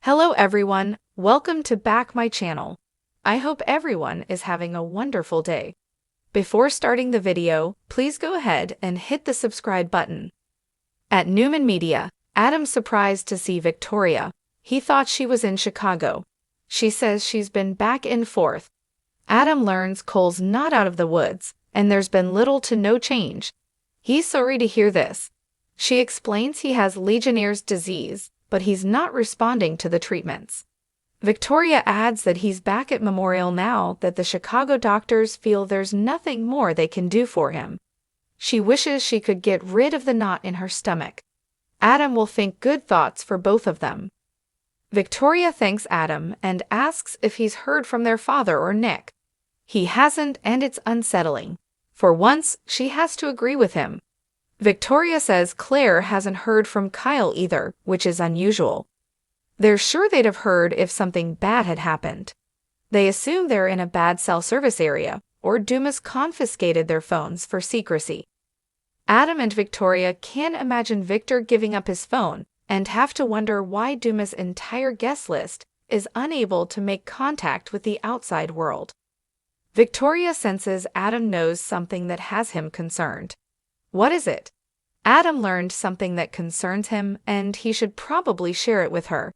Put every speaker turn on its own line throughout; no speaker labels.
Hello everyone, welcome to back my channel. I hope everyone is having a wonderful day. Before starting the video, please go ahead and hit the subscribe button. At Newman Media, Adam's surprised to see Victoria. He thought she was in Chicago. She says she's been back and forth. Adam learns Cole's not out of the woods, and there's been little to no change. He's sorry to hear this. She explains he has Legionnaire's disease, but he's not responding to the treatments. Victoria adds that he's back at Memorial now that the Chicago doctors feel there's nothing more they can do for him. She wishes she could get rid of the knot in her stomach. Adam will think good thoughts for both of them. Victoria thanks Adam and asks if he's heard from their father or Nick. He hasn't, and it's unsettling. For once, she has to agree with him. Victoria says Claire hasn't heard from Kyle either, which is unusual. They're sure they'd have heard if something bad had happened. They assume they're in a bad cell service area, or Dumas confiscated their phones for secrecy. Adam and Victoria can't imagine Victor giving up his phone and have to wonder why Dumas' entire guest list is unable to make contact with the outside world. Victoria senses Adam knows something that has him concerned. What is it? Adam learned something that concerns him, and he should probably share it with her.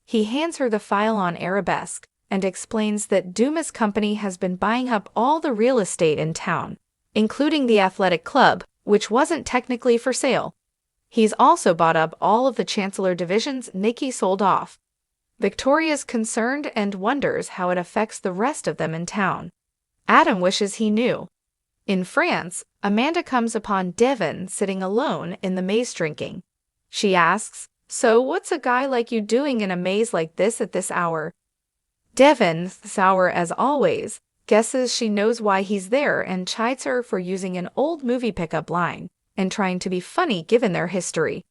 He hands her the file on Arabesque and explains that Dumas' company has been buying up all the real estate in town, including the athletic club, which wasn't technically for sale. He's also bought up all of the Chancellor divisions Nikki sold off. Victoria's concerned and wonders how it affects the rest of them in town. Adam wishes he knew. In France, Amanda comes upon Devin sitting alone in the maze drinking. She asks, "So what's a guy like you doing in a maze like this at this hour?" Devin, sour as always, guesses she knows why he's there and chides her for using an old movie pickup line and trying to be funny given their history.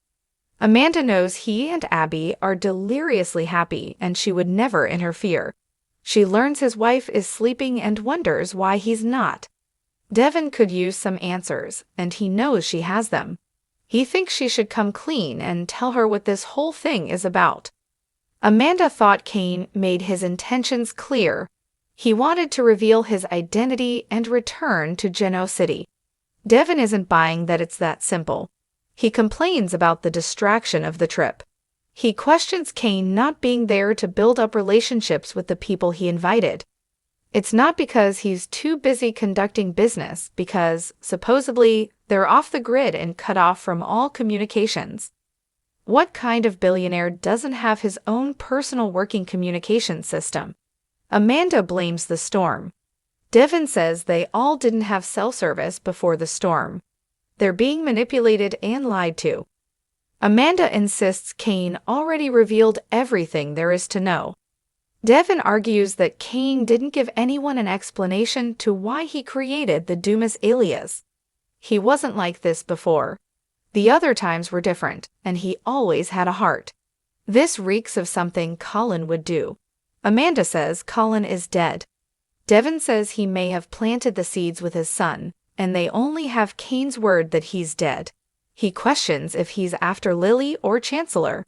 Amanda knows he and Abby are deliriously happy and she would never interfere. She learns his wife is sleeping and wonders why he's not. Devin could use some answers, and he knows she has them. He thinks she should come clean and tell her what this whole thing is about. Amanda thought Kane made his intentions clear. He wanted to reveal his identity and return to Geno City. Devin isn't buying that it's that simple. He complains about the distraction of the trip. He questions Kane not being there to build up relationships with the people he invited. It's not because he's too busy conducting business, because, supposedly, they're off the grid and cut off from all communications. What kind of billionaire doesn't have his own personal working communication system? Amanda blames the storm. Devin says they all didn't have cell service before the storm. They're being manipulated and lied to. Amanda insists Kane already revealed everything there is to know. Devin argues that Kane didn't give anyone an explanation to why he created the Dumas alias. He wasn't like this before. The other times were different, and he always had a heart. This reeks of something Colin would do. Amanda says Colin is dead. Devin says he may have planted the seeds with his son, and they only have Kane's word that he's dead. He questions if he's after Lily or Chancellor.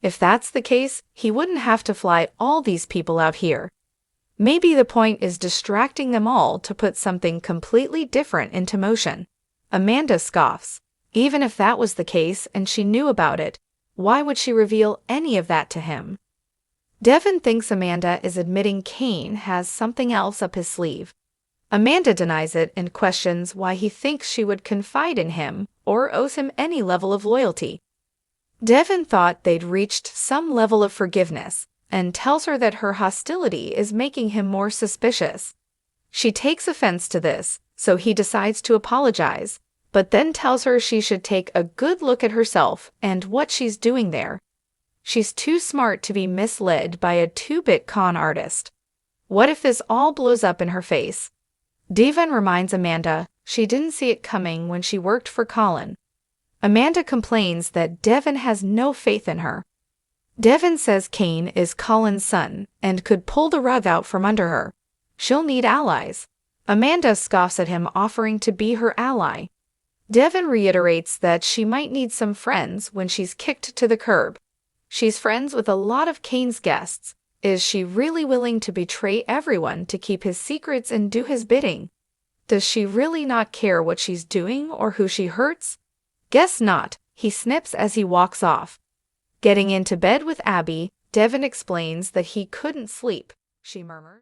If that's the case, he wouldn't have to fly all these people out here. Maybe the point is distracting them all to put something completely different into motion. Amanda scoffs. Even if that was the case and she knew about it, why would she reveal any of that to him? Devin thinks Amanda is admitting Kane has something else up his sleeve. Amanda denies it and questions why he thinks she would confide in him or owes him any level of loyalty. Devin thought they'd reached some level of forgiveness and tells her that her hostility is making him more suspicious. She takes offense to this, so he decides to apologize, but then tells her she should take a good look at herself and what she's doing there. She's too smart to be misled by a two-bit con artist. What if this all blows up in her face? Devin reminds Amanda she didn't see it coming when she worked for Colin. Amanda complains that Devin has no faith in her. Devin says Kane is Colin's son and could pull the rug out from under her. She'll need allies. Amanda scoffs at him offering to be her ally. Devin reiterates that she might need some friends when she's kicked to the curb. She's friends with a lot of Kane's guests. Is she really willing to betray everyone to keep his secrets and do his bidding? Does she really not care what she's doing or who she hurts? Guess not, he snips as he walks off. Getting into bed with Abby, Devin explains that he couldn't sleep. She murmurs.